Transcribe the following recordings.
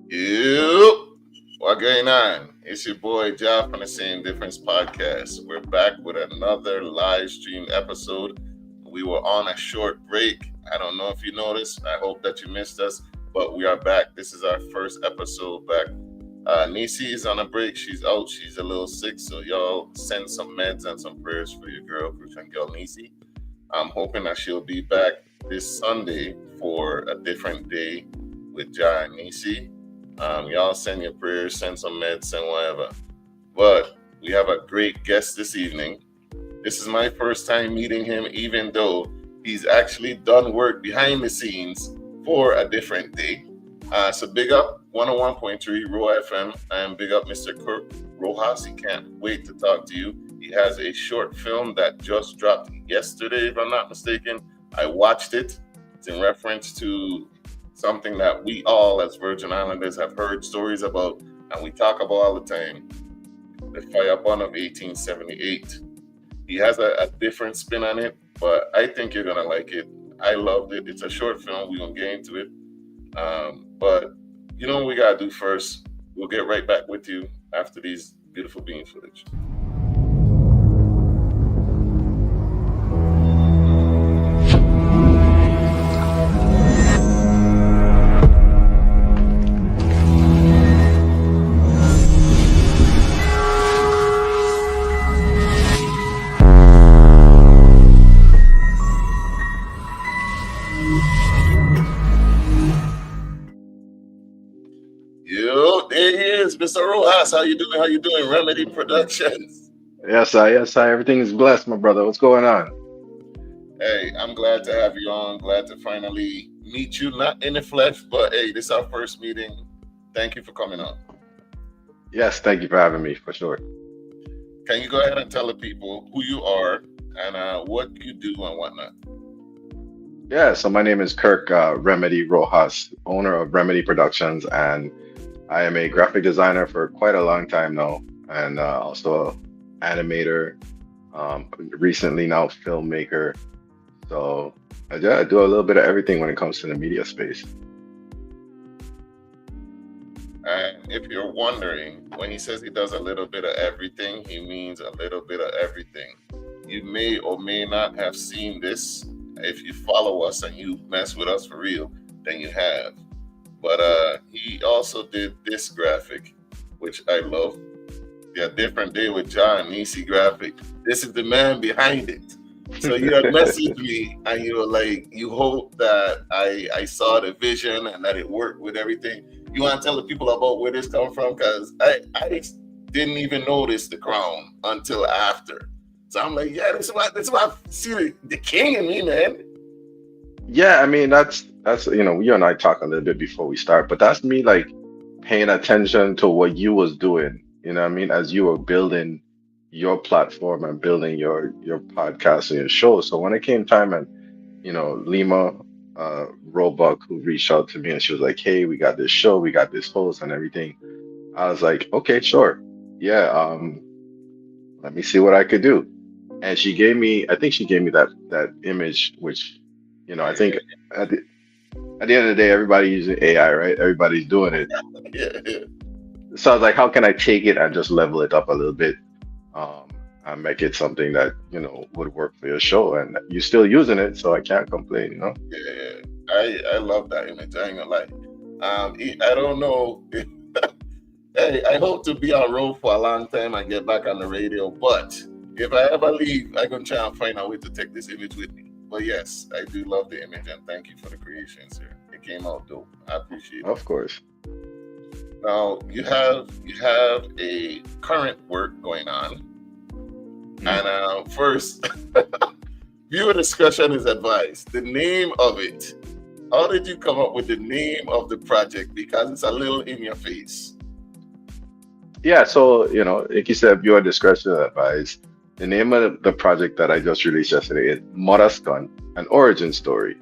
You, what going on? It's your boy Jeff on the Same Difference podcast. We're back with another live stream episode. We were on a short break. I don't know if you noticed. I hope that you missed us, but we are back. This is our first episode back. Nisi is on a break. She's out. She's a little sick. So y'all send some meds and some prayers for your girl, Christian girl Nisi. I'm hoping that she'll be back this Sunday for a different day with Ja and Nisi. Y'all send your prayers, send some meds, send whatever. But we have a great guest this evening. This is my first time meeting him, even though he's actually done work behind the scenes for a different day. So big up 101.3 Raw FM and big up Mr. Kirk Rojas. He can't wait to talk to you. He has a short film that just dropped yesterday, if I'm not mistaken. I watched it. It's in reference to something that we all as Virgin Islanders have heard stories about and we talk about all the time, the Firebun of 1878. He has a different spin on it, but I think you're going to like it. I loved it. It's a short film. We're going to get into it. But you know what we got to do first? We'll get right back with you after these beautiful bean footage. Yo, there he is, Mr. Rojas. How you doing? How you doing? Remedy Productions. Yes, I. Everything is blessed, my brother. What's going on? Hey, I'm glad to have you on. Glad to finally meet you, not in the flesh, but hey, this is our first meeting. Thank you for coming on. Yes, thank you for having me, for sure. Can you go ahead and tell the people who you are and what you do and whatnot? Yeah, so my name is Kirk Remedy Rojas, owner of Remedy Productions, and I am a graphic designer for quite a long time now, and also animator, recently now filmmaker. So I do a little bit of everything when it comes to the media space. And if you're wondering, when he says he does a little bit of everything, he means a little bit of everything. You may or may not have seen this. If you follow us and you mess with us for real, then you have. But he also did this graphic, which I love. Yeah, different day with John Nisi graphic. This is the man behind it. So you had messaged me and you were like, you hope that I saw the vision and that it worked with everything. You want to tell the people about where this come from? Because I didn't even notice the crown until after. So I'm like, yeah, this is why I see the king in me, man. Yeah, I mean that's you and I talk a little bit before we start, but that's me like paying attention to what you was doing. You know what I mean? As you were building your platform and building your podcast and your show. So when it came time and Lima Roebuck who reached out to me and she was like, "Hey, we got this show, we got this host and everything." I was like, "Okay, sure. Yeah, let me see what I could do." And I think she gave me that image, which, I Yeah, think at the end of the day, everybody's using AI, right? Everybody's doing it. yeah, yeah. So I was like, how can I take it and just level it up a little bit, um, and make it something that, would work for your show? And you're still using it, so I can't complain. Yeah. I love that image. I ain't gonna lie. I don't know. Hey, I hope to be on road for a long time and get back on the radio. But if I ever leave, I'm gonna try and find a way to take this image with me. But yes, I do love the image and thank you for the creation, sir. It came out dope. I appreciate it. Of course. Now you have a current work going on, Mm. and first, viewer discretion is advised. The name of it. How did you come up with the name of the project? Because it's a little in your face. Yeah, so, like you said, viewer discretion advised. The name of the project that I just released yesterday is Morascon, an origin story.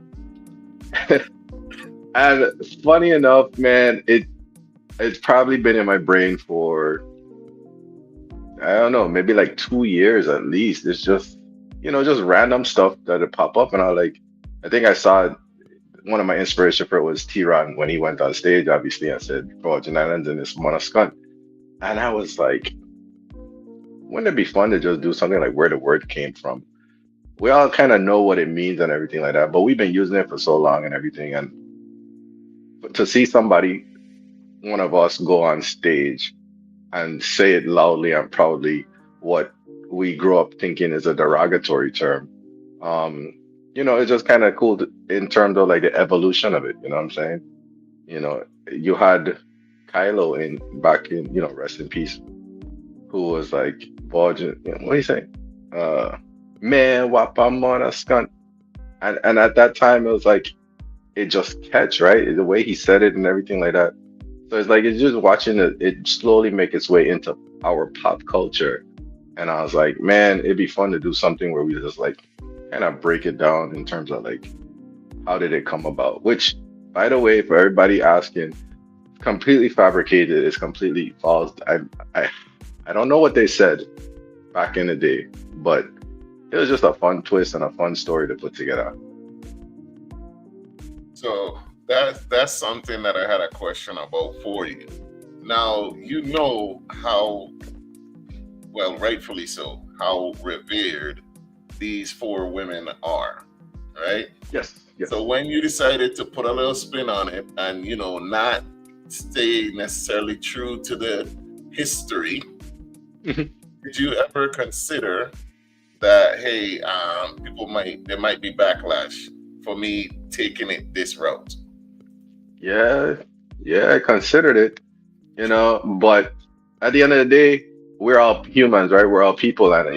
And funny enough, man, it's probably been in my brain for, I don't know, maybe like 2 years at least. It's just random stuff that it pop up, and I think I saw it one of my inspiration for it was T-Ron when he went on stage, obviously, and said Virgin Islands and this Monaskant. And I was like, wouldn't it be fun to just do something like where the word came from? We all kind of know what it means and everything like that, but we've been using it for so long and everything. And to see somebody, one of us, go on stage and say it loudly and proudly, what we grew up thinking is a derogatory term, um, it's just kind of cool in terms of like the evolution of it. You know what I'm saying? You know, you had Kylo in back in, rest in peace, who was like, Virgin, what do you say? Uh, Man, wapamona skunk. And at that time, it was like, it just catch, right? The way he said it and everything like that. So it's like, it's just watching it slowly make its way into our pop culture. And I was like, man, it'd be fun to do something where we just like kind of break it down in terms of like, how did it come about? Which, by the way, for everybody asking, completely fabricated. It's completely false. I, I don't know what they said back in the day, but it was just a fun twist and a fun story to put together. So that's something that I had a question about for you. Now you know how well, rightfully so, how revered these four women are, right? Yes, yes. So when you decided to put a little spin on it and not stay necessarily true to the history, Mhm. did you ever consider that hey, there might be backlash for me taking it this route? Yeah, yeah, I considered it, but at the end of the day, we're all humans, right? We're all people, and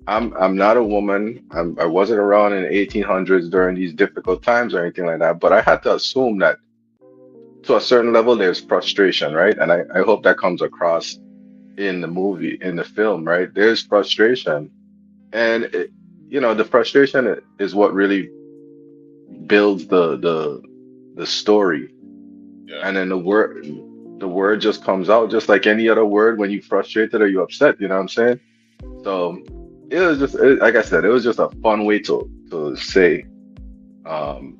I'm not a woman. I wasn't around in the 1800s during these difficult times or anything like that. But I had to assume that to a certain level, there's frustration, right? And I hope that comes across in the movie, in the film, right? There's frustration, and the frustration is what really builds the story, Yeah. and then the word just comes out just like any other word when you frustrated or you upset. You know what I'm saying? So it was just like I said, it was just a fun way to say, um,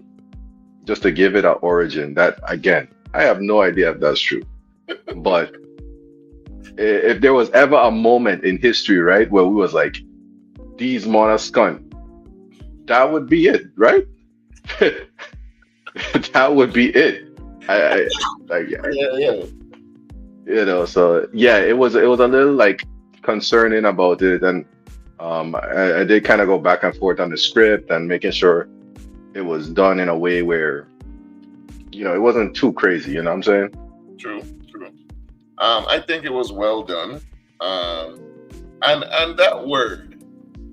just to give it an origin. That again, I have no idea if that's true, but if there was ever a moment in history, right, where we was like, these monaskun, that would be it, right? That would be it. I like, yeah, Yeah, yeah. so yeah, it was a little like concerning about it, and I did kind of go back and forth on the script and making sure it was done in a way where it wasn't too crazy. You know what I'm saying? True, true. I think it was well done. Um, and that word,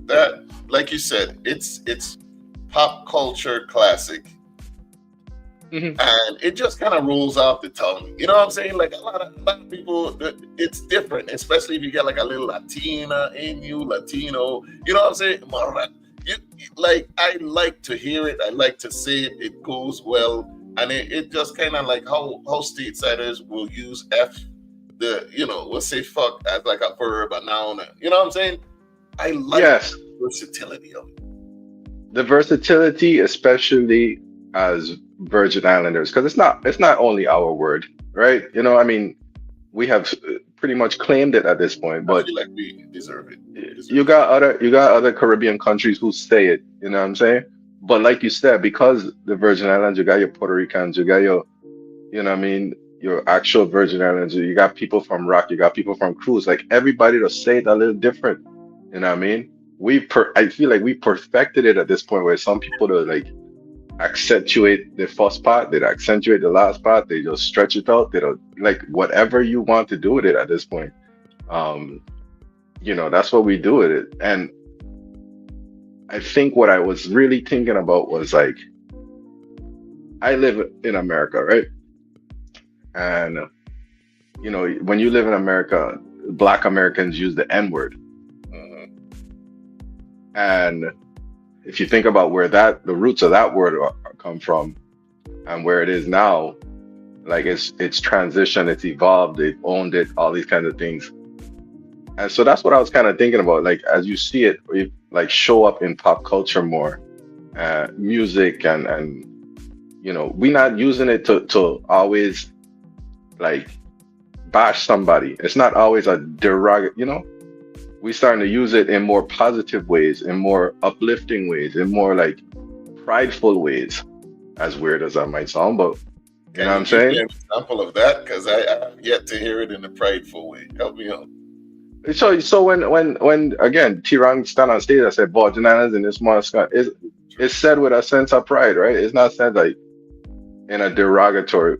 that like you said, it's pop culture classic, Hmm. and it just kind of rolls off the tongue. You know what I'm saying? Like a lot of people, it's different, especially if you get like a little Latina in you, Latino. You know what I'm saying? Like I like to hear it. I like to say it. It goes well, and it just kind of like how stateside will use f we'll say fuck as like a verb, a noun. You know what I'm saying? I like Yes, the versatility of it. the versatility, especially as Virgin Islanders, because it's not only our word, right? I mean, we have pretty much claimed it at this point, I but feel like we deserve it. We you deserve it. got other Caribbean countries who say it, you know what I'm saying? But like you said, because the Virgin Islands, you got your Puerto Ricans, you got your, what I mean, your actual Virgin Islands, you got people from Rock, you got people from Cruise, like everybody to say it a little different, you know what I mean? I feel like we perfected it at this point where some people to like accentuate the first part, they accentuate the last part, they just stretch it out, they don't like whatever you want to do with it at this point. Um, that's what we do with it. And I think what I was really thinking about was like, I live in America, right? And, when you live in America, Black Americans use the N word. Mhm. And if you think about where the roots of that word come from and where it is now, like it's transitioned, it's evolved, they've owned it, all these kinds of things. And so that's what I was kind of thinking about. Like as you see it, like show up in pop culture more, music and we're not using it to always like bash somebody. It's not always a derogatory. We starting to use it in more positive ways, in more uplifting ways, in more like prideful ways. As weird as that might sound, but you know Can what you I'm give me saying? an example of that? Because I have yet to hear it in a prideful way. Help me out. So when again Tiran stand on stage, I said, "Boy, Jananas in this mosque is said with a sense of pride, right? It's not said like in a derogatory.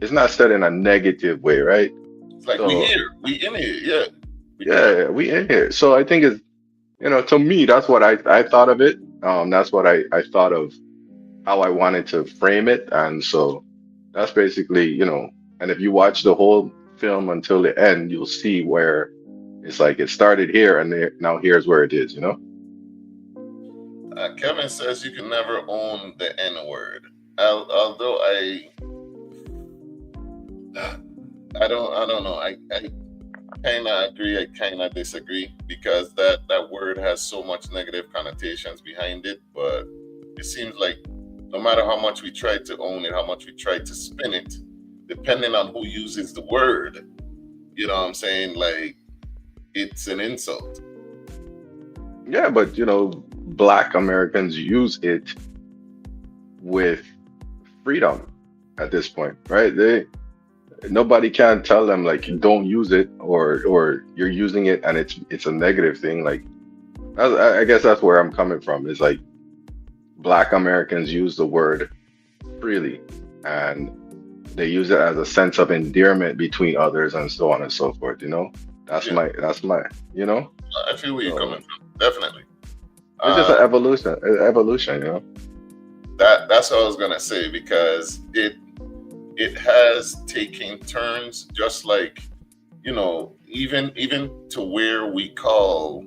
It's not said in a negative way, right? It's like we So here, we in here, yeah. We correct. yeah, we in here. So I think to me, that's what I thought of it. That's what I thought of how I wanted to frame it, and so that's basically. And if you watch the whole film until the end, you'll see where it's like it started here, and now here's where it is. Kevin says you can never own the N word. Although I don't know. I kind of agree. I kind of disagree because that word has so much negative connotations behind it. But it seems like no matter how much we try to own it, how much we try to spin it, depending on who uses the word, you know what I'm saying? Like it's an insult. Yeah, but Black Americans use it with freedom at this point, right? Nobody can tell them like don't use it or you're using it and it's a negative thing. Like I guess that's where I'm coming from. It's like Black Americans use the word freely and they use it as a sense of endearment between others and so on and so forth. That's Yeah, my you know. I feel where you're So coming from. Definitely. it's just Uh, an evolution. that's what I was gonna say because it has taken turns, just like even to where we call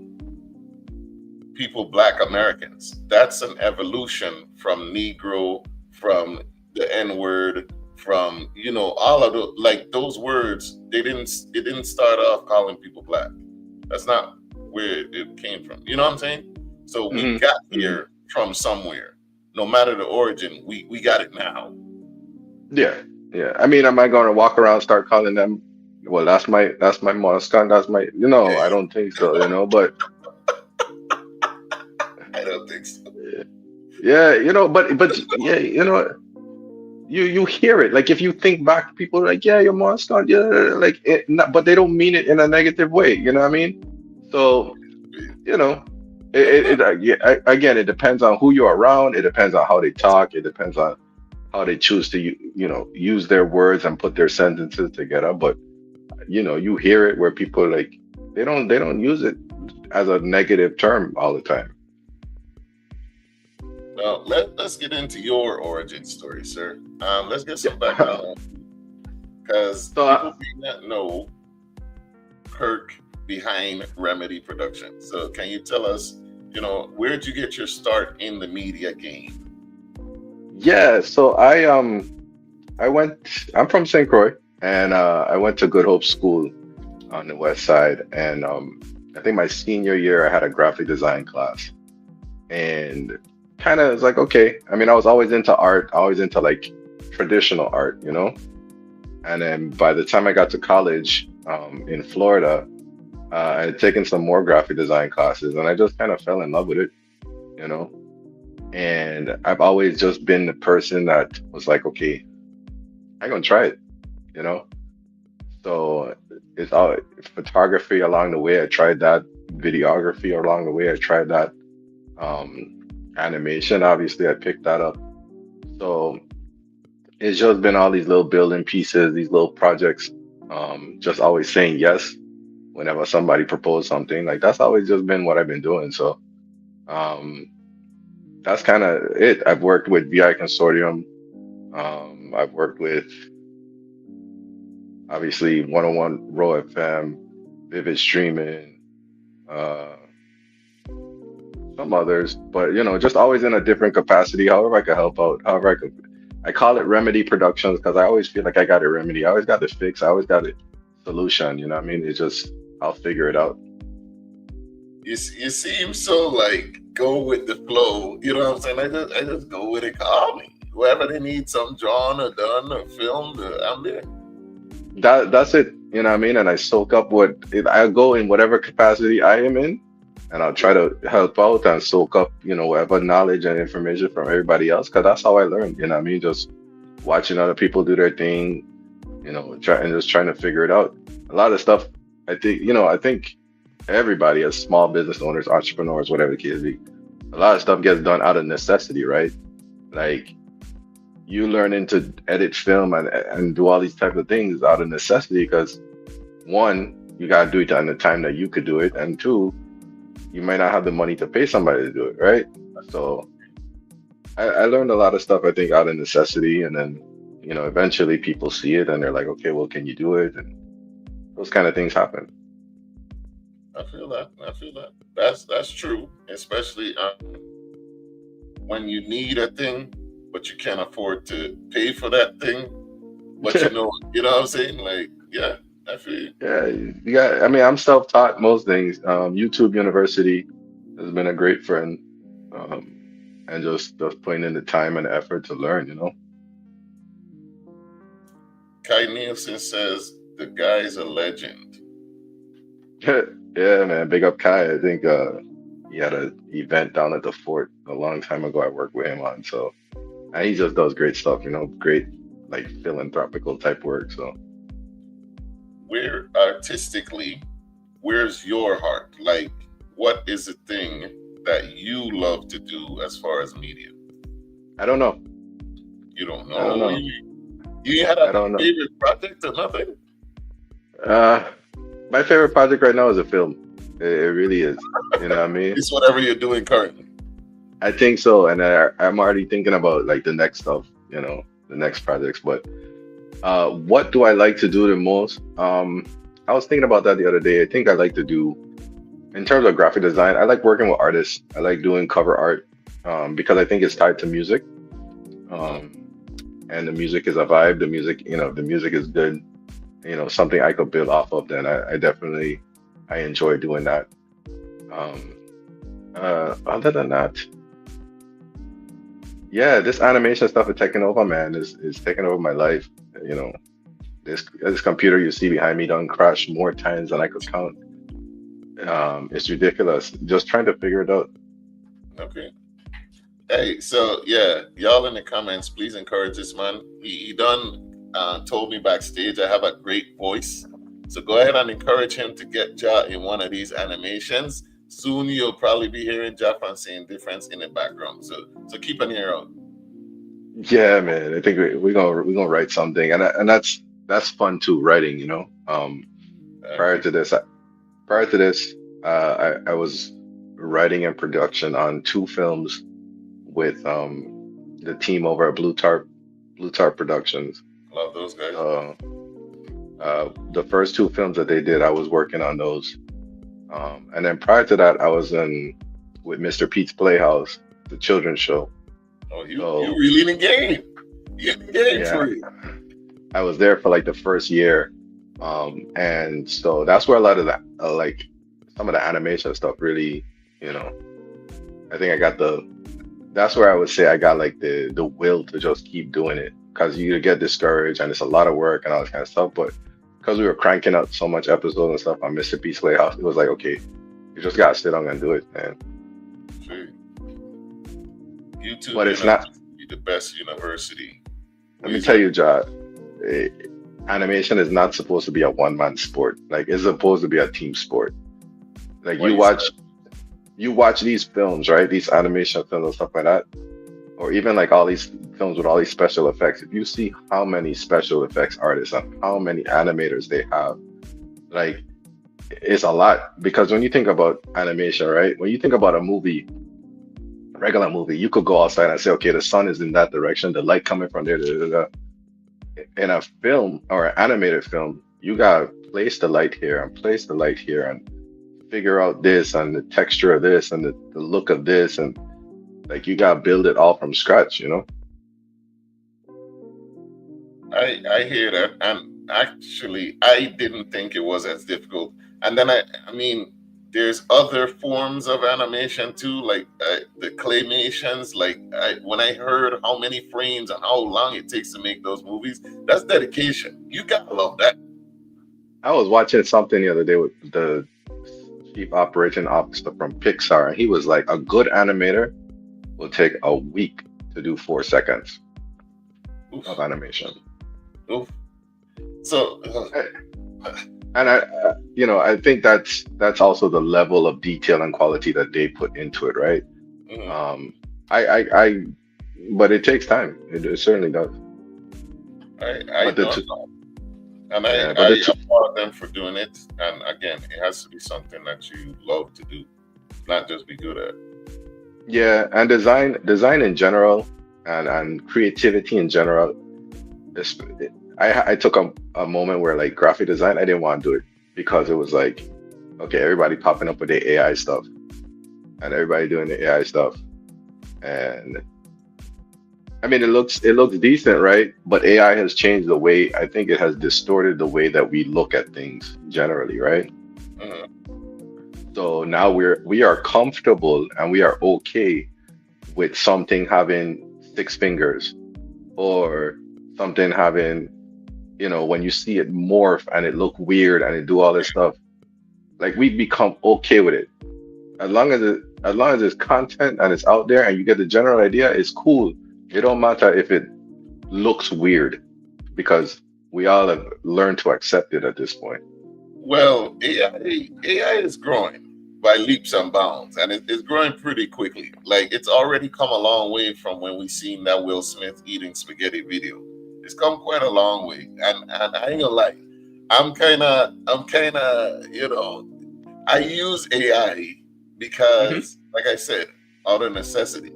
people Black Americans. That's an evolution from Negro, from the N word, from all of the like those words. They didn't start off calling people black. That's not where it came from. You know what I'm saying? So we Hmm. got Hmm. here from somewhere. No matter the origin, we got it now. Yeah, yeah. I mean, am I going to walk around start calling them? Well, that's my Moscan. That's my. I don't think so. But I don't think so. yeah, but yeah, you hear it. Like if you think back, people are like, yeah, you're Moscan. Yeah, like but they don't mean it in a negative way. You know what I mean? So you know, yeah, again, it depends on who you're around. It depends on how they talk. It depends on how they choose to use their words and put their sentences together. But you hear it where people like they don't use it as a negative term all the time. Now let's get into your origin story, sir. Let's get some Yeah. background because So people may not know Kirk behind Remedy Production. So can you tell us, where'd you get your start in the media game? yeah, so I went. I'm from St. Croix, and I went to Good Hope School on the west side, and I think my senior year I had a graphic design class, and kind of was like, okay. I mean, I was always into art, always into like traditional art. And then by the time I got to college in Florida, I had taken some more graphic design classes, and I just kind of fell in love with it, you know. And I've always just been the person that was like, okay, I'm gonna try it, you know. So it's all photography along the way. I tried that, videography along the way. I tried that, animation. Obviously, I picked that up. So it's just been all these little building pieces, these little projects. Just always saying yes whenever somebody proposed something. Like that's always just been what I've been doing. So um, that's kind of it. I've worked with VI Consortium. I've worked with obviously 101 Row FM, Vivid Streaming, uh, some others, but just always in a different capacity. However, I could help out. However, I could. I call it Remedy Productions because I always feel like I got a remedy. I always got the fix. I always got a solution. You know what I mean? It's just I'll figure it out. You seem so like go with the flow. You know what I'm saying? I just go with it. Call me. wherever they need some drawn or done or filmed, I'm there. That's it. You know what I mean? And I soak up I go in whatever capacity I am in, and I'll try to help out and soak up, whatever knowledge and information from everybody else, because that's how I learn. You know what I mean? Just watching other people do their thing, just trying to figure it out. A lot of stuff, I think everybody as small business owners, entrepreneurs, whatever the case be, a lot of stuff gets done out of necessity, right? Like you learning to edit film and do all these type of things out of necessity because one, you gotta do it in the time that you could do it, and two, you might not have the money to pay somebody to do it, right? So I learned a lot of stuff I think out of necessity, and then eventually people see it and they're like, okay, well, can you do it? And those kind of things happen. I feel that. I feel that. That's true, especially when you need a thing, but you can't afford to pay for that thing. But you know what I'm saying? Like, yeah, I feel you. Yeah, you got. I mean, I'm self-taught most things. YouTube University has been a great friend, um, and just putting in the time and effort to learn. Kai Nielsen says the guy is a legend. Yeah, man. Big up Kai. I think he had an event down at the fort a long time ago. I worked with him on, so and he just does great stuff. Great like philanthropical type work. So Where artistically, where's your heart? Like, what is the thing that you love to do as far as media? I don't know. You don't I don't know. know. You had I a don't know. favorite project or nothing? Uh, my favorite project right now is a film. It really is. You know what I mean? It's whatever you're doing currently. I think so, and I'm already thinking about like the next stuff, the next projects. But what do I like to do the most? I was thinking about that the other day. I think I like to do, in terms of graphic design, I like working with artists. I like doing cover art because I think it's tied to music, Mhm. um, and the music is a vibe. The music is good. Something I could build off of. Then I definitely I enjoy doing that. Um, other than that. Yeah, this animation stuff is taking over, man. Is taking over my life. You know, this computer you see behind me done crashed more times than I could count. It's ridiculous. Just trying to figure it out. Okay. Hey, so yeah, y'all in the comments, please encourage this man. He done told me backstage I have a great voice. So go ahead and encourage him to get Ja in one of these animations. Soon you'll probably be hearing Ja saying difference in the background. So keep an ear out. Yeah, man. I think we're gonna write something, and that's fun too. Writing, I prior agree. to this, prior to this, I was writing and production on two films with the team over at Blue Tarp Productions. Love those guys. So the first two films that they did, I was working on those. And then prior to that, I was in with Mr. Pete's Playhouse, the children's show. Oh, you So really in the game. You in the game yeah, for real. I was there for like the first year. And so that's where a lot of that, like some of the animation stuff really, you know, I think that's where I would say I got like the will to just keep doing it because you get discouraged and it's a lot of work and all this kind of stuff. But because we were cranking out so much episodes and stuff on Mr. Pete's Playhouse, it was like, okay, you just gotta sit down and do it, man. See, YouTube But it's not. University, the best university. Let me Where's tell your you, Jod, eh, animation is not supposed to be a one-man sport. Like it's supposed to be a team sport. Like why you said? you watch these films, right? These animation films and stuff like that, or even like all these films with all these special effects. If you see how many special effects artists and how many animators they have, like it's a lot. Because when you think about animation, right? When you think about a movie, a regular movie, you could go outside and say, okay, the sun is in that direction, the light coming from there. Da, da, da, da. In a film or an animated film, you gotta place the light here and place the light here and figure out this and the texture of this and the look of this and like you gotta build it all from scratch. I hear that, and actually, I didn't think it was as difficult. And then I mean, there's other forms of animation too, like the claymations. Like when I heard how many frames and how long it takes to make those movies, that's dedication. You gotta love that. I was watching something the other day with the chief operating officer from Pixar, and he was like, a good animator will take a week to do 4 seconds of Oof, animation. oof. So, And I think that's also the level of detail and quality that they put into it, right? mhm. Um, I but it takes time. It certainly does. I But the don't two, know, and yeah, but the I two, applaud them for doing it. And again, it has to be something that you love to do, not just be good at. yeah, and design in general, and creativity in general. It's, I took a moment where like graphic design, I didn't want to do it because it was like, okay, everybody popping up with the AI stuff and everybody doing the AI stuff, and I mean, it looks decent, right? But AI has changed the way I think it has distorted the way that we look at things generally, right? Mhm. So now we are comfortable and we are okay with something having 6 fingers or something having, when you see it morph and it look weird and it do all this stuff, like we become okay with it. As long as it's content and it's out there and you get the general idea, it's cool. It don't matter if it looks weird because we all have learned to accept it at this point. Well, AI is growing by leaps and bounds, and it's growing pretty quickly. Like it's already come a long way from when we seen that Will Smith eating spaghetti video. It's come quite a long way, and I ain't gonna lie, I'm kind of I use AI Hmm. because, like I said, out of necessity.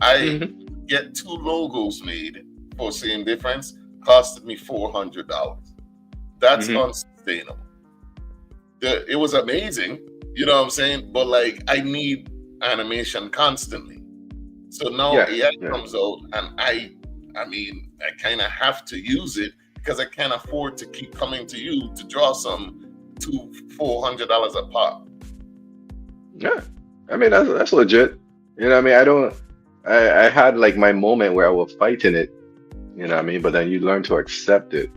I Hmm. get two logos made for same difference, costed me $400. That's Hmm. unsustainable. It was amazing, you know what I'm saying? But like I need animation constantly. So now Yeah, AI yeah, comes out and I mean I kind of have to use it because I can't afford to keep coming to you to draw some two $400 a pop. yeah. I mean, that's legit. I mean, I don't. I had like my moment where I was fighting it. What I Mhm. mean? But then you learn to accept it,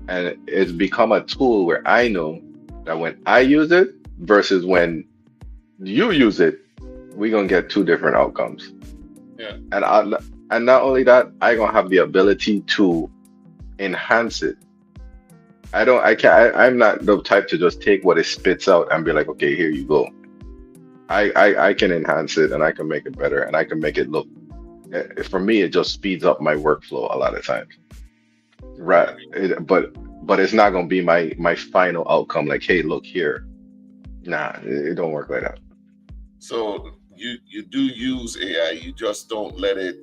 and it's become a tool where I know that when I use it versus when you use it, we're gonna get two different outcomes. Yeah. And and not only that, I gonna have the ability to enhance it. I don't. I can't. I'm not the type to just take what it spits out and be like, okay, here you go. I can enhance it and I can make it better and I can make it look. For me, it just speeds up my workflow a lot of times. Right. Yeah. But it's not gonna be my final outcome. Like, hey, look here. Nah, it don't work like that. So you do use AI, you just don't let it,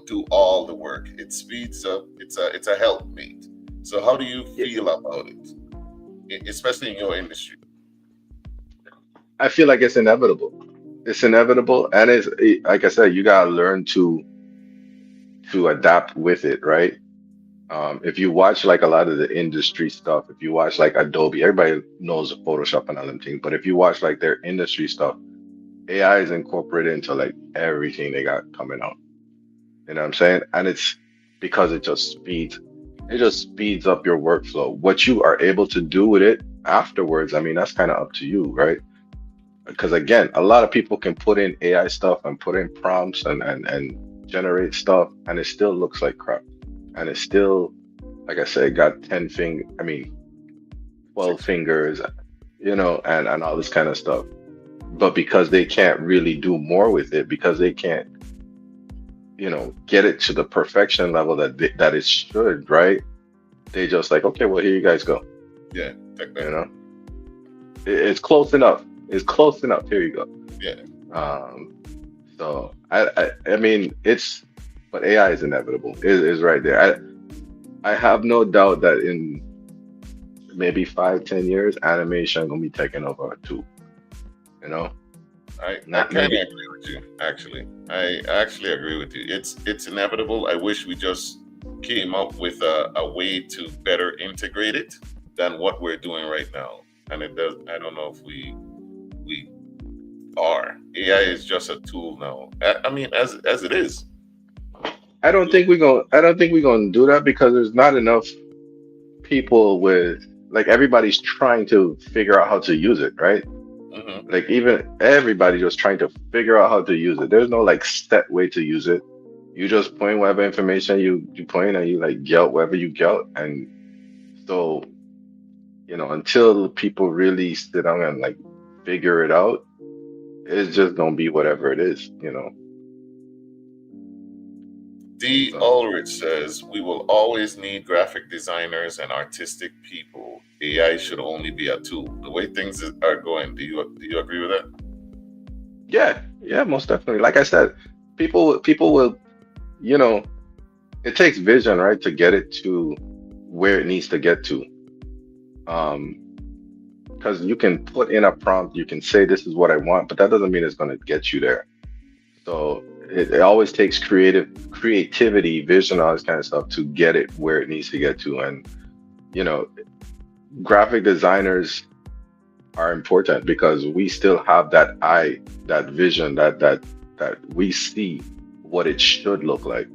do all the work. It speeds up. It's a helpmate. So how do you Yeah, feel about it, especially in your industry? I feel like it's inevitable. It's inevitable, and like I said, you gotta learn to adapt with it, right? If you watch like a lot of the industry stuff, if you watch like Adobe, everybody knows Photoshop and all them things, but if you watch like their industry stuff, AI is incorporated into like everything they got coming out. You know what I'm saying? And it's because it just speeds up your workflow. What you are able to do with it afterwards, I mean, that's kind of up to you, right? Because again, a lot of people can put in AI stuff and put in prompts and generate stuff, and it still looks like crap. And it's still, like I said, got 10 I mean, 12 Six. fingers, and all this kind of stuff. But because they can't really do more with it, because they can't, get it to the perfection level that it should, right? They just like, okay, well, here you guys go. Yeah, take You that. know, it's close enough. It's close enough. Here you go. Yeah. Um, so I mean, but AI is inevitable. It is right there. I have no doubt that in maybe 5, 10 years, animation gonna be taken over too. You know, I not kind of maybe. agree with you. Actually, I actually agree with you. It's inevitable. I wish we just came up with a way to better integrate it than what we're doing right now. And it does. I don't know if we are. AI is just a tool now. I mean, as it is. I don't think we're gonna do that because there's not enough people with like everybody's trying to figure out how to use it, right? Hmm. Like even everybody just trying to figure out how to use it. There's no like set way to use it. You just point whatever information you point and you like get whatever you get. And so, until people really sit down and like figure it out, it's just gonna be whatever it is. D. So Ulrich says we will always need graphic designers and artistic people. AI should only be a tool. The way things are going, do you agree with that? yeah, yeah, most definitely. Like I said, people will, you know, it takes vision, right, to get it to where it needs to get to. Um, because you can put in a prompt, you can say this is what I want, but that doesn't mean it's going to get you there. So it always takes creativity, vision, all this kind of stuff to get it where it needs to get to. And you know, graphic designers are important because we still have that eye, that vision, that we see what it should look like.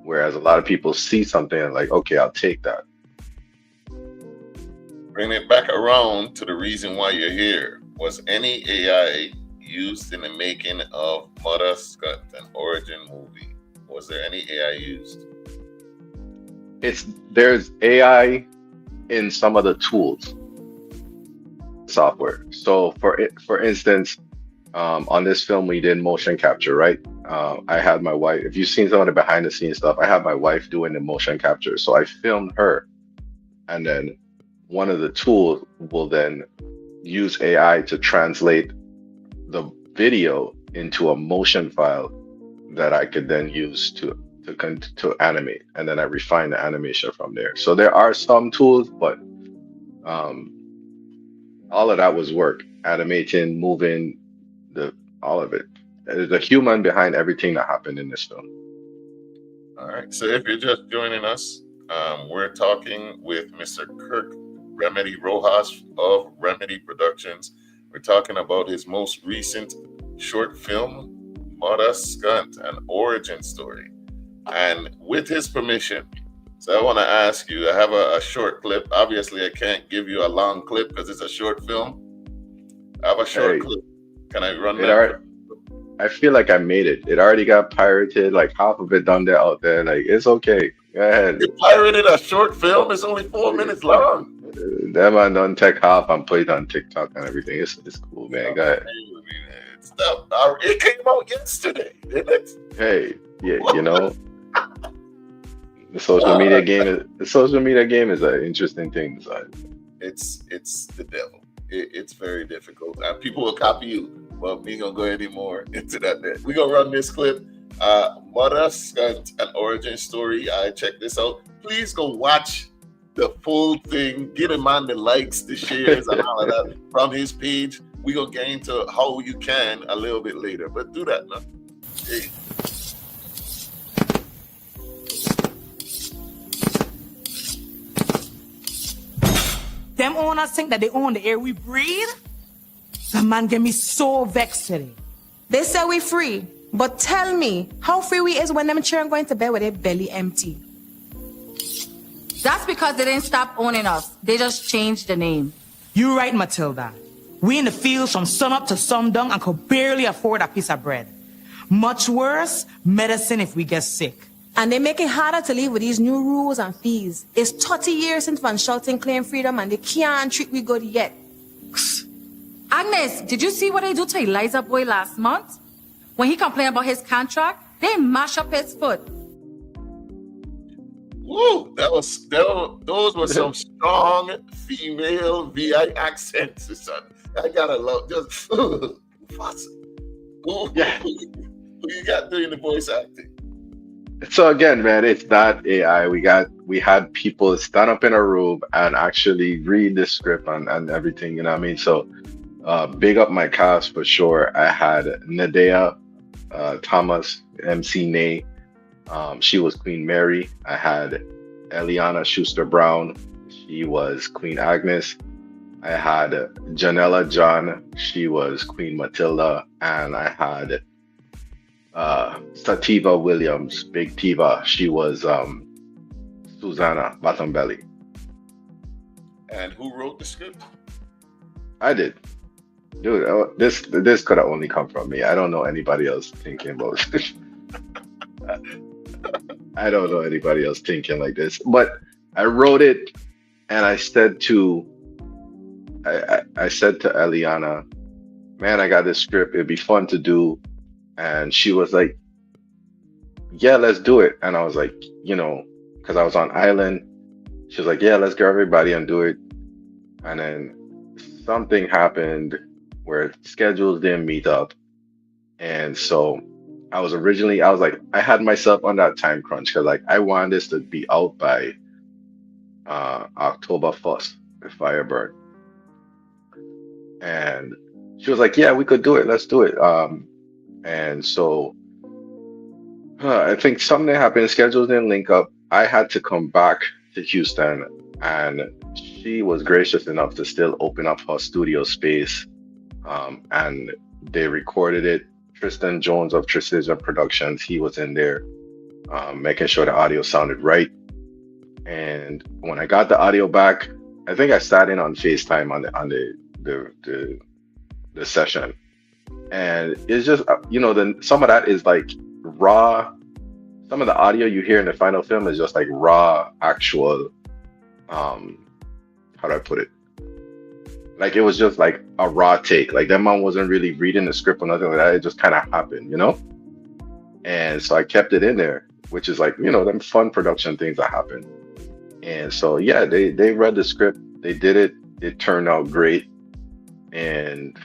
Whereas a lot of people see something and like, okay, I'll take that. Bring it back around to the reason why you're here. Was any AI used in the making of Mother Scott, an origin movie? Was there any AI used? It's there's AI in some of the tools software. So for instance, on this film we did motion capture, right? I had my wife. If you've seen some of the behind the scenes stuff, I had my wife doing the motion capture. So I filmed her, and then one of the tools will then use AI to translate the video into a motion file that I could then use to animate, and then I refine the animation from there. So there are some tools, but um, all of that was work, animating, moving, the all of it. There's a human behind everything that happened in this film. All right. So if you're just joining us, we're talking with Mr. Kirk Remedy Rojas of Remedy Productions. We're talking about his most recent short film, Mother Skunt, an origin story. And with his permission, so I want to ask you, I have a short clip. Obviously, I can't give you a long clip because it's a short film. I have a short Hey, clip. Can I run it that? are. I feel like I made it. It already got pirated. Like half of it done there out there. Like it's okay. Go ahead. You pirated a short film? It's only 4 minutes long. That man done tech half and put it on TikTok and everything. It's cool, man. Stop Go ahead. playing with me, man. Stop. It came out yesterday, didn't it? Hey, yeah, What? Uh, the social media game is an interesting thing. So, it's the devil. It's very difficult. And people will copy you, but we ain't gonna go anymore into that. We're gonna run this clip. Mother Skunt, an origin story. I check this out. Please go watch the full thing. Get him on the likes, the shares, and all of that from his page. We gonna get into how you can a little bit later, but do that, man. Hey. Them owners think that they own the air we breathe. The man get me so vexed today. They say we free, but tell me, how free we is when them children going to bed with their belly empty? That's because they didn't stop owning us. They just changed the name. You right, Matilda. We in the fields from sunup to sundown and could barely afford a piece of bread. Much worse, medicine if we get sick. And they make it harder to live with these new rules and fees. It's 30 years since Van Schulten claimed freedom and they can't treat we good yet. Agnes, did you see what they do to Eliza Boy last month? When he complained about his contract, they mash up his foot. Woo! Those were some strong female VI accents, son. I gotta love just what? yeah. Who you got doing the voice acting? So again, man, it's not AI. We had people stand up in a room and actually read the script and everything. You know what I mean? So big up my cast for sure. I had Nadea Thomas, MC Nay. She was Queen Mary. I had Eliana Schuster Brown. She was Queen Agnes. I had Janella John, she was Queen Matilda, and I had Sativa Williams, Big Tiva, she was Susanna Bottom Belly. And who wrote the script? I did. Dude, this could have only come from me. I don't know anybody else thinking about this. I don't know anybody else thinking like this. But I wrote it and I said to Eliana, man, I got this script. It'd be fun to do. And she was like, yeah, let's do it. And I was like, because I was on island. She was like, yeah, let's get everybody and do it. And then something happened where schedules didn't meet up. And so I was like, I had myself on that time crunch because like I wanted this to be out by October 1st, the Firebun. And she was like, yeah, we could do it. Let's do it. And so I think something happened. Schedules didn't link up. I had to come back to Houston, and she was gracious enough to still open up her studio space. And they recorded it. Tristan Jones of Precision Productions, he was in there, making sure the audio sounded right. And when I got the audio back, I think I sat in on FaceTime on the session, and it's just then some of that is like raw. Some of the audio you hear in the final film is just like raw, actual. How do I put it? Like it was just like a raw take. Like that man wasn't really reading the script or nothing like that. It just kind of happened, And so I kept it in there, which is like them fun production things that happen. And so yeah, they read the script, they did it. It turned out great, and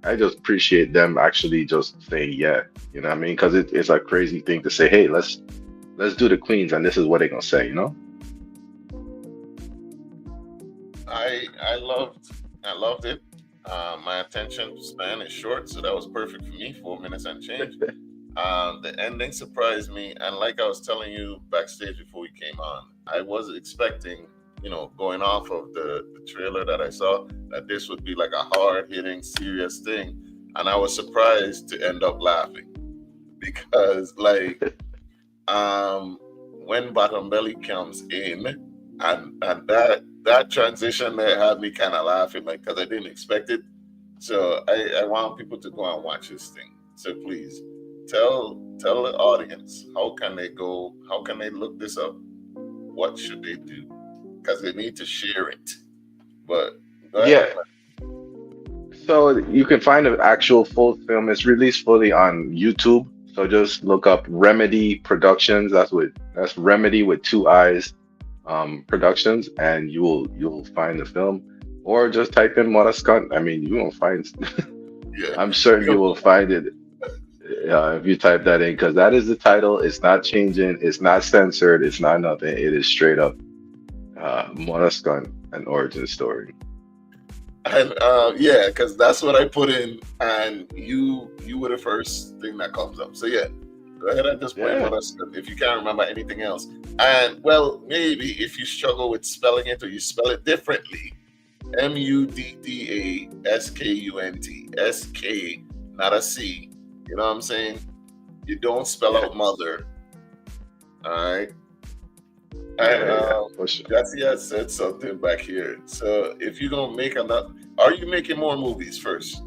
I just appreciate them actually just saying yeah. You know what I mean? Because it's a crazy thing to say, hey, let's do the Queens, and this is what they're gonna say, I loved it. My attention span is short, so that was perfect for me. 4 minutes and change. The ending surprised me, and like I was telling you backstage before we came on, I was expecting, going off of the trailer that I saw, that this would be like a hard-hitting, serious thing, and I was surprised to end up laughing because, like, when Bottom Belly comes in, and that transition there had me kind of laughing, like, because I didn't expect it. So I want people to go and watch this thing. So please tell the audience, how can they look this up? What should they do? Because they need to share it. But go ahead. So you can find the actual full film. It's released fully on YouTube. So just look up Remedy Productions. That's Remedy with 2 eyes. Productions, and you'll find the film, or just type in Mother Scunt. I mean, you won't find. Yeah. I'm certain you will find it if you type that in, because that is the title. It's not changing. It's not censored. It's not nothing. It is straight up Mother Scunt, an origin story. And yeah, because that's what I put in, and you were the first thing that comes up. So yeah. Go ahead and just play Mother Scunt if you can't remember anything else. And, well, maybe if you struggle with spelling it or you spell it differently, Muddaskaunt. SK, not a C. You know what I'm saying? You don't spell out mother. All right? And Jesse has said something back here. So if you're going to make another... Are you making more movies first?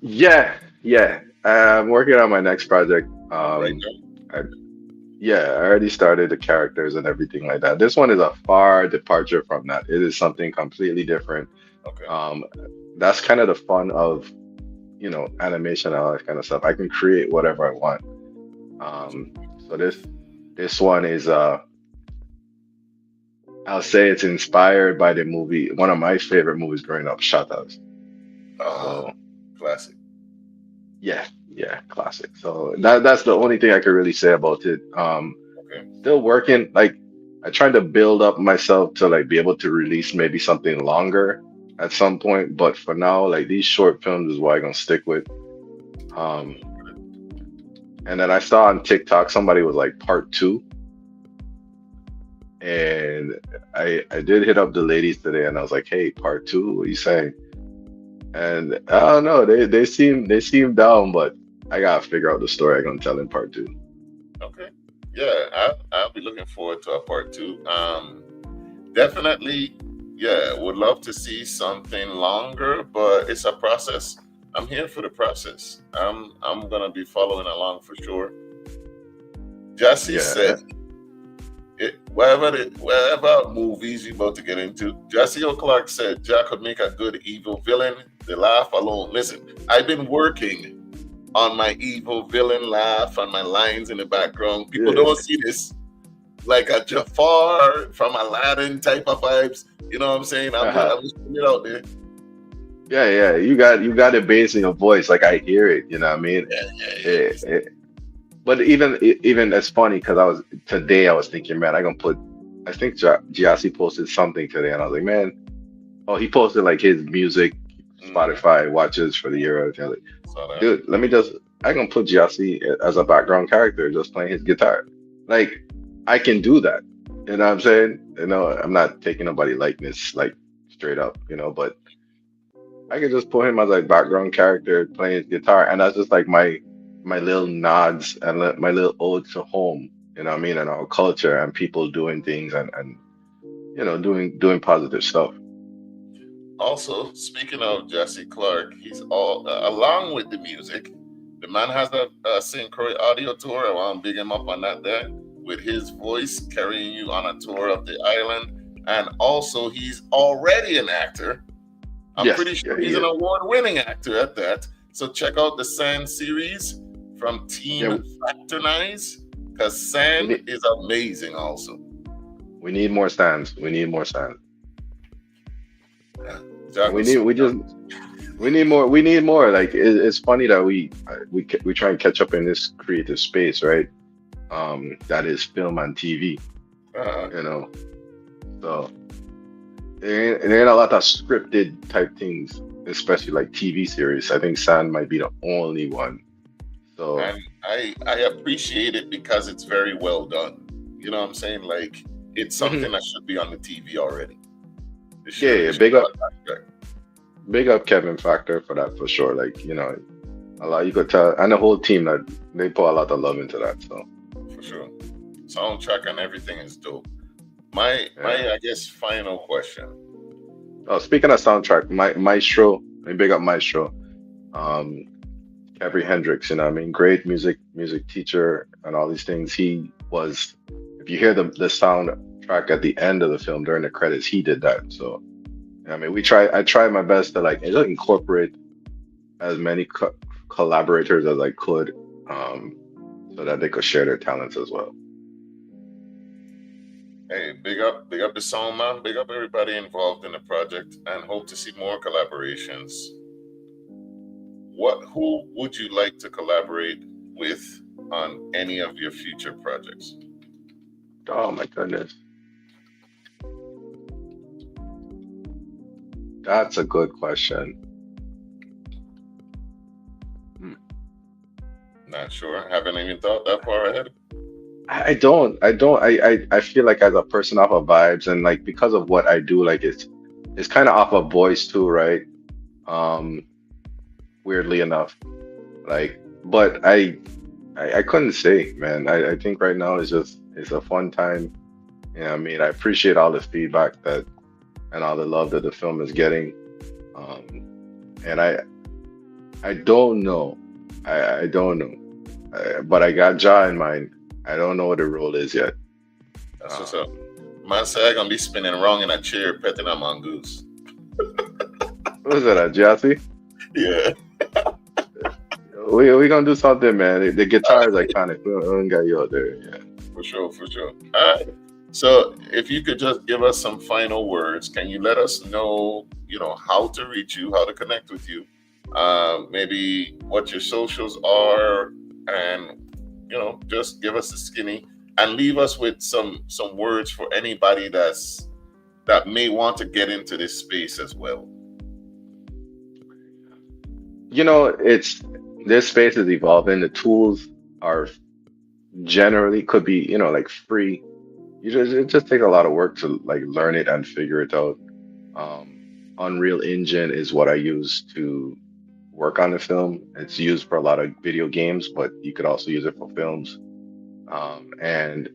Yeah. I'm working on my next project. Right now? I already started the characters and everything like that. This one is a far departure from that. It is something completely different. Okay. That's kind of the fun of, animation and all that kind of stuff. I can create whatever I want. So this one is I'll say it's inspired by the movie, one of my favorite movies growing up, Shut Up. Classic. Yeah, classic. So that's the only thing I could really say about it. Still working. Like I tried to build up myself to like be able to release maybe something longer at some point, but for now, like these short films is what I'm gonna stick with. And then I saw on TikTok somebody was like part 2. And I did hit up the ladies today, and I was like, "Hey, part two, what you saying?" And I don't know, they seem down, but I gotta figure out the story I'm gonna tell in part two. Okay. Yeah, I'll be looking forward to a part two. Definitely, yeah, would love to see something longer, but it's a process. I'm here for the process. I'm gonna be following along for sure. Jesse Yeah, said whatever movies you about to get into, Jesse O'Clark said Jack could make a good evil villain. The laugh alone. Listen, I've been working on my evil villain laugh and my lines in the background. People yeah, don't see this, like a Jafar from Aladdin type of vibes. You know what I'm saying? uh-huh. I'm just putting it out there. Yeah, yeah. You got it based in your voice, like I hear it. You know what I mean? Yeah, yeah, Eh, yeah. eh, But even it's funny because I was thinking, man, I think Giassi posted something today, and I was like, man, oh, he posted like his music, Mm, Spotify watches for the year. And I was like, saw that. dude, I can put Giassi as a background character, just playing his guitar. Like, I can do that. You know what I'm saying? I'm not taking nobody likeness, like straight up, but I could just put him as like background character playing his guitar, and that's just like my little nods and my little ode to home. You know what I mean? And our culture and people doing things and doing positive stuff. Also, speaking of Jesse Clark, he's all along with the music. The man has a St. Croix audio tour. I want to big him up on that there with his voice carrying you on a tour of the island. And also, he's already an actor. I'm Yes, pretty yeah, sure he he's an is. award-winning actor at that. So check out the Sand series from Yeah, Team Factornize because we Sand need is amazing. Also, we need more stands. We need more stands. yeah, And Jack was so we need more. Like it's funny that we try and catch up in this creative space, right? That is film and TV. young. You know, so there ain't a lot of scripted type things, especially like TV series. I think Sand might be the only one. So And I appreciate it because it's very well done. You know what I'm saying? Like it's mhm. something that should be on the TV already. Yeah, yeah, It should have a contract. big up Kevin Factor for that for sure. Like, a lot you could tell, and the whole team that they put a lot of love into that. So For sure. Soundtrack and everything is dope. My yeah. I guess final question. Oh, speaking of soundtrack, Maestro, I big up Maestro. Um, Avery Hendrix, I mean, great music teacher and all these things. He was, if you hear the soundtrack at the end of the film during the credits, he did that. So I mean, I tried my best to like just incorporate as many collaborators as I could, um, so that they could share their talents as well. Hey, big up the song man, big up everybody involved in the project and hope to see more collaborations. Who would you like to collaborate with on any of your future projects? Oh my goodness, that's a good question. Hmm. Not sure. Haven't even thought that far ahead. I feel like as a person off of vibes and like because of what I do, like it's kind of off of voice too, right? Um, Weirdly enough, like, but I couldn't say, man. I think right now it's a fun time. I mean, I appreciate all the feedback that and all the love that the film is getting. Um, and I don't know. I don't know. But I got Ja in mind. I don't know what the role is yet. That's what's Um, up. Man said I'm gonna be spinning wrong in a chair petting a mongoose. what was that, Jassy? Yeah. We gonna do something, man. The guitar is iconic. We don't got you out there. Yeah. For sure, for sure. All right. So, if you could just give us some final words, can you let us know, how to reach you, how to connect with you, maybe what your socials are, and just give us a skinny and leave us with some words for anybody that may want to get into this space as well. It's this space is evolving. The tools are generally could be, like free. it just takes a lot of work to like learn it and figure it out. Unreal Engine is what I use to work on the film. It's used for a lot of video games, but you could also use it for films. And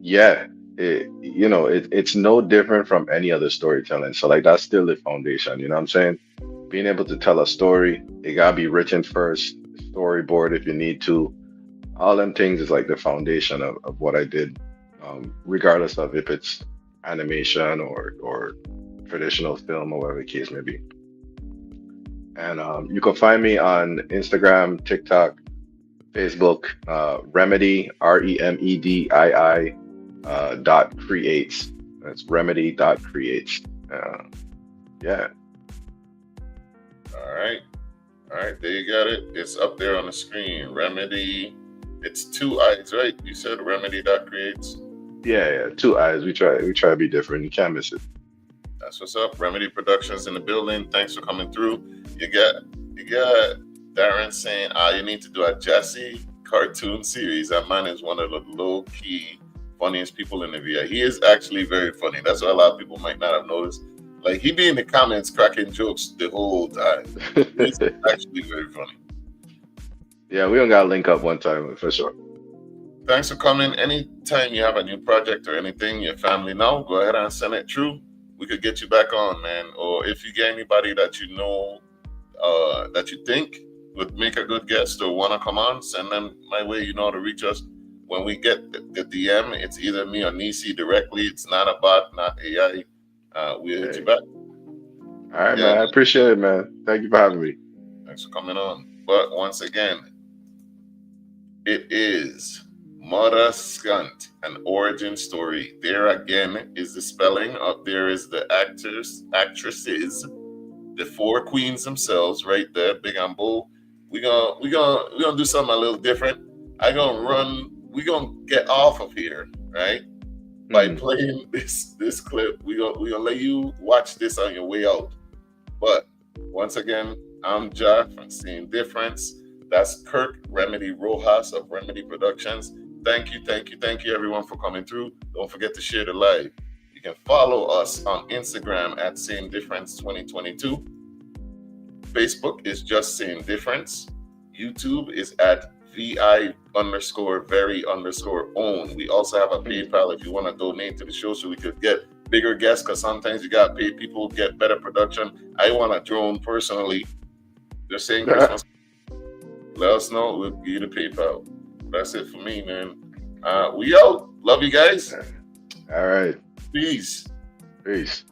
yeah, it's no different from any other storytelling. So like that's still the foundation, you know what I'm saying? Being able to tell a story, it gotta be written first, storyboard if you need to. All them things is like the foundation of what I did, regardless of if it's animation or traditional film or whatever the case may be. And you can find me on Instagram, TikTok, Facebook, Remedy, REMEDII dot creates. That's remedy dot creates. Yeah. All right. All right, there you got it. It's up there on the screen. Remedy. It's two eyes, right? You said remedy.creates. Yeah, two eyes. We try to be different. You can't miss it. That's what's up. Remedy Productions in the building. Thanks for coming through. You got Darren saying, you need to do a Jesse cartoon series. That man is one of the low-key funniest people in the VI. He is actually very funny. That's why a lot of people might not have noticed. Like, he be in the comments cracking jokes the whole time. He's actually very funny. Yeah, we don't got to link up one time for sure. Thanks for coming. Anytime you have a new project or anything, your family know, go ahead and send it through. We could get you back on, man. Or if you get anybody that you know, that you think would make a good guest or want to come on, send them my way. You know how to reach us. When we get the DM, it's either me or Nisi directly. It's not a bot, not AI. We'll hit you back. All right, man. I appreciate it, man. Thank you for having me. Thanks for coming on. But once again, it is Mother Skunt, an origin story. There again is the spelling. Up there is the actresses, the four queens themselves, right there, big and bold. We gonna do something a little different. We gonna get off of here, right? By playing this clip. We gonna let you watch this on your way out. But once again, I'm Ja from Seeing Difference. That's Kirk Remedy Rojas of Remedy Productions. Thank you, everyone, for coming through. Don't forget to share the live. You can follow us on Instagram at Seeing Difference 2022. Facebook is just Seeing Difference. YouTube is at VI_very_own. We also have a PayPal if you want to donate to the show so we could get bigger guests, because sometimes you got to pay people to get better production. I want a drone personally. They're saying Christmas. Let us know. We'll give you the PayPal. That's it for me, man. We out. Love you guys. All right. Peace. Peace.